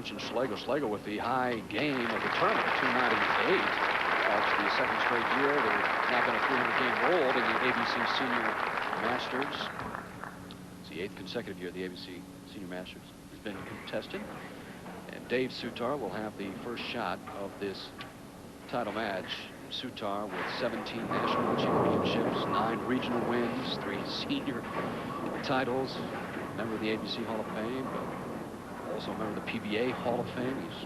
mentioned Schlegel. Schlegel with the high game of the tournament, 298. That's the second straight year. There's now been a 300-game roll in the ABC Senior Masters. It's the 8th consecutive year the ABC Senior Masters has been contested. And Dave Soutar will have the first shot of this title match. Soutar with 17 national championships, 9 regional wins, 3 senior titles, member of the ABC Hall of Fame, but also a member of the PBA Hall of Fame. He's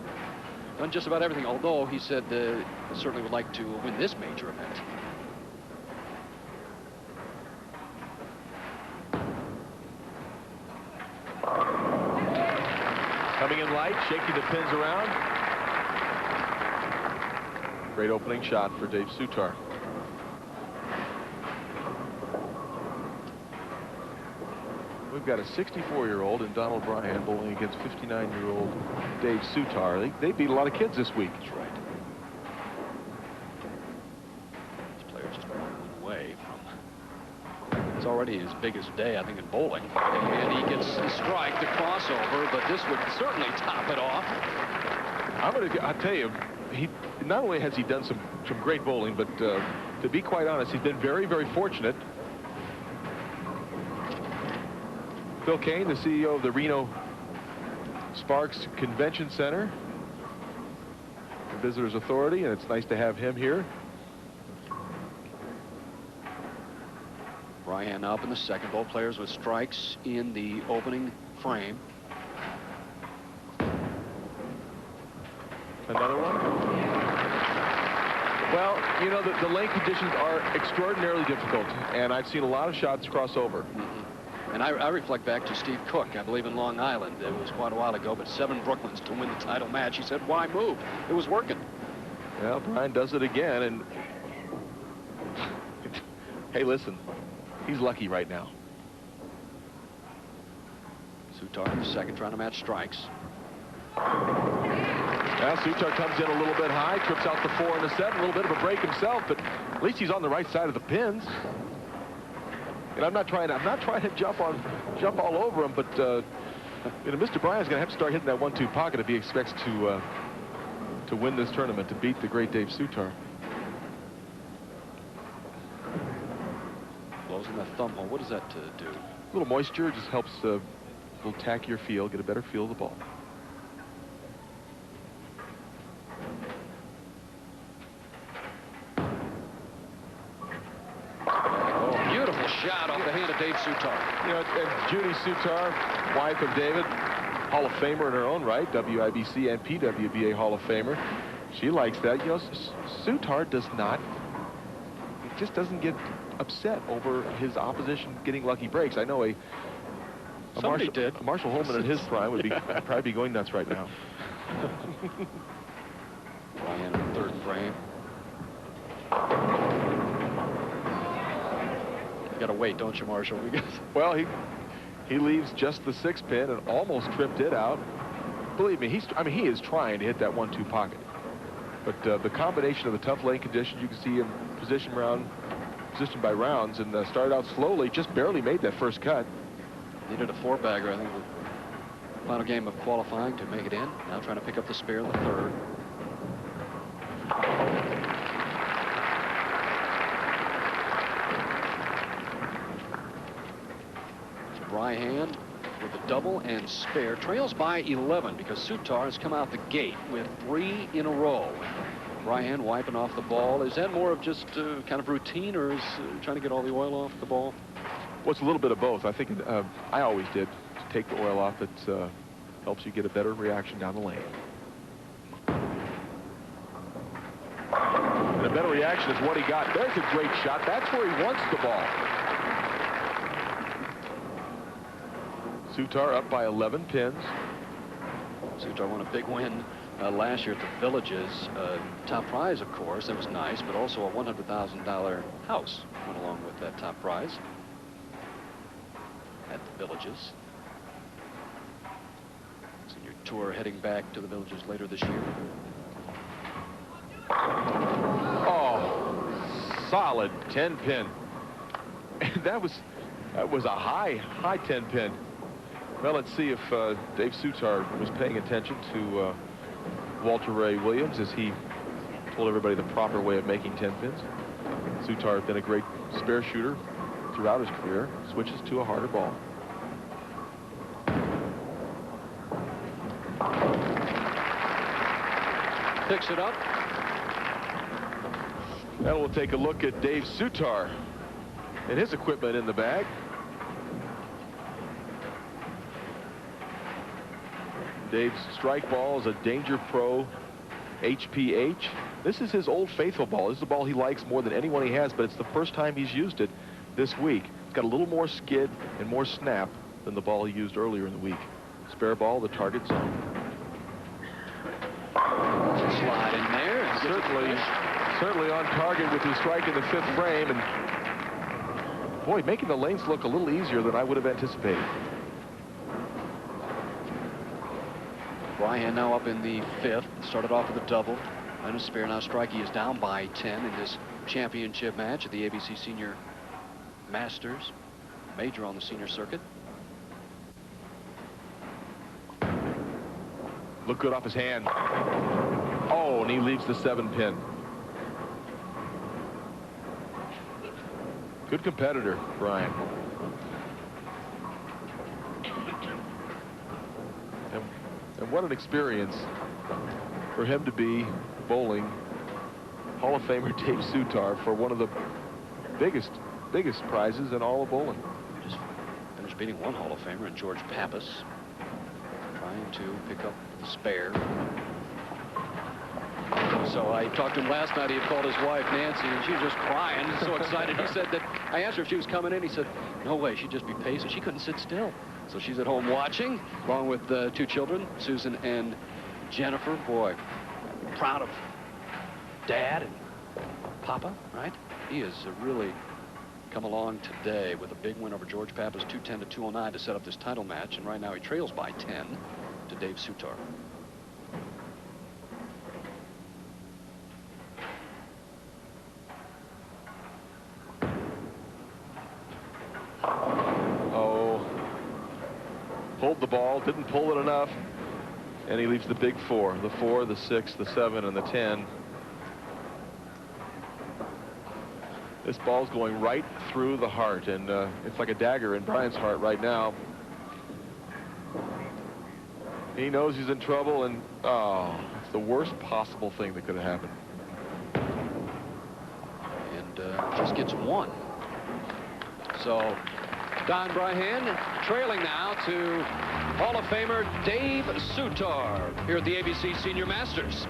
done just about everything, although he said certainly would like to win this major event. Coming in light, shaking the pins around. Great opening shot for Dave Soutar. We've got a 64-year-old in Donald Breihan bowling against 59-year-old Dave Soutar. They beat a lot of kids this week. That's right. This player just one away from... It's already his biggest day, I think, in bowling. And he gets the strike, the crossover, but this would certainly top it off. I'll tell you, he not only has he done some great bowling, but to be quite honest, he's been very, very fortunate. Phil Kane, the CEO of the Reno Sparks Convention Center, the Visitors Authority, and it's nice to have him here. Breihan up in the second. Both players with strikes in the opening frame. Another one? Well, you know, the lane conditions are extraordinarily difficult, and I've seen a lot of shots cross over. And I reflect back to Steve Cook, I believe in Long Island. It was quite a while ago, but 7 Brooklyns to win the title match. He said, why move? It was working. Well, Breihan does it again, and hey, listen, he's lucky right now. Soutar in the second, trying to match strikes. Well, Soutar comes in a little bit high, trips out the 4 and the 7, a little bit of a break himself, but at least he's on the right side of the pins. And I'm not trying to jump all over him, but you know, Mr. Breihan's going to have to start hitting that 1-2 pocket if he expects to win this tournament, to beat the great Dave Soutar. Closing the thumb hole. What does that do? A little moisture just helps a little tackier feel, get a better feel of the ball. Shot off the hand of Dave Soutar. You know, and Judy Soutar, wife of David, Hall of Famer in her own right, WIBC and PWBA Hall of Famer. She likes that. You know, Soutar does not, he just doesn't get upset over his opposition getting lucky breaks. I know a Marshall Holman in his prime would be probably be going nuts right now. Breihan in the third frame. You gotta wait, don't you, Marshall? Well, he leaves just the 6 pin and almost tripped it out. Believe me, he is trying to hit that 1-2 pocket. But the combination of the tough lane conditions, you can see him position by rounds, and started out slowly, just barely made that first cut. Needed a 4-bagger, I think, the final game of qualifying to make it in. Now trying to pick up the spare in the third. Breihan with a double and spare trails by 11 because Soutar has come out the gate with 3 in a row. Breihan wiping off the ball. Is that more of just kind of routine, or is trying to get all the oil off the ball? Well, it's a little bit of both. I think I always did. To take the oil off, it helps you get a better reaction down the lane. And a better reaction is what he got. There's a great shot. That's where he wants the ball. Soutar up by 11 pins. Soutar won a big win last year at the Villages. Top prize, of course, that was nice, but also a $100,000 house went along with that top prize at the Villages. Senior tour heading back to the Villages later this year. Oh, solid 10 pin. And that was a high 10 pin. Well, let's see if Dave Soutar was paying attention to Walter Ray Williams as he told everybody the proper way of making 10 pins. Soutar has been a great spare shooter throughout his career. Switches to a harder ball. Picks it up. Now we'll take a look at Dave Soutar and his equipment in the bag. Dave's strike ball is a Danger Pro HPH. This is his old faithful ball. This is a ball he likes more than anyone he has, but it's the first time he's used it this week. It's got a little more skid and more snap than the ball he used earlier in the week. Spare ball, the target zone. Slide in there. Certainly on target with his strike in the 5th frame, and boy, making the lanes look a little easier than I would have anticipated. Breihan now up in the 5th. Started off with a double and a spare. Now Strikey is down by 10 in this championship match at the ABC Senior Masters Major on the senior circuit. Look good off his hand. Oh, and he leaves the 7-pin. Good competitor, Breihan. And what an experience for him to be bowling Hall of Famer Dave Soutar for one of the biggest prizes in all of bowling. Just finished beating one Hall of Famer in George Pappas, trying to pick up the spare. So I talked to him last night. He had called his wife Nancy, and she was just crying, so excited. He said that I asked her if she was coming in. He said, "No way, she'd just be pacing." She couldn't sit still. So she's at home watching, along with 2 children, Susan and Jennifer. Boy, proud of Dad and Papa, right? He has really come along today with a big win over George Pappas, 210 to 209 to set up this title match. And right now he trails by 10 to Dave Soutar. Pulled the ball, didn't pull it enough, and he leaves the big 4. The 4, the 6, the 7, and the 10. This ball's going right through the heart, and it's like a dagger in Breihan's heart right now. He knows he's in trouble, and oh, it's the worst possible thing that could have happened. And just gets 1. So Don Breihan trailing now to Hall of Famer Dave Soutar here at the ABC Senior Masters.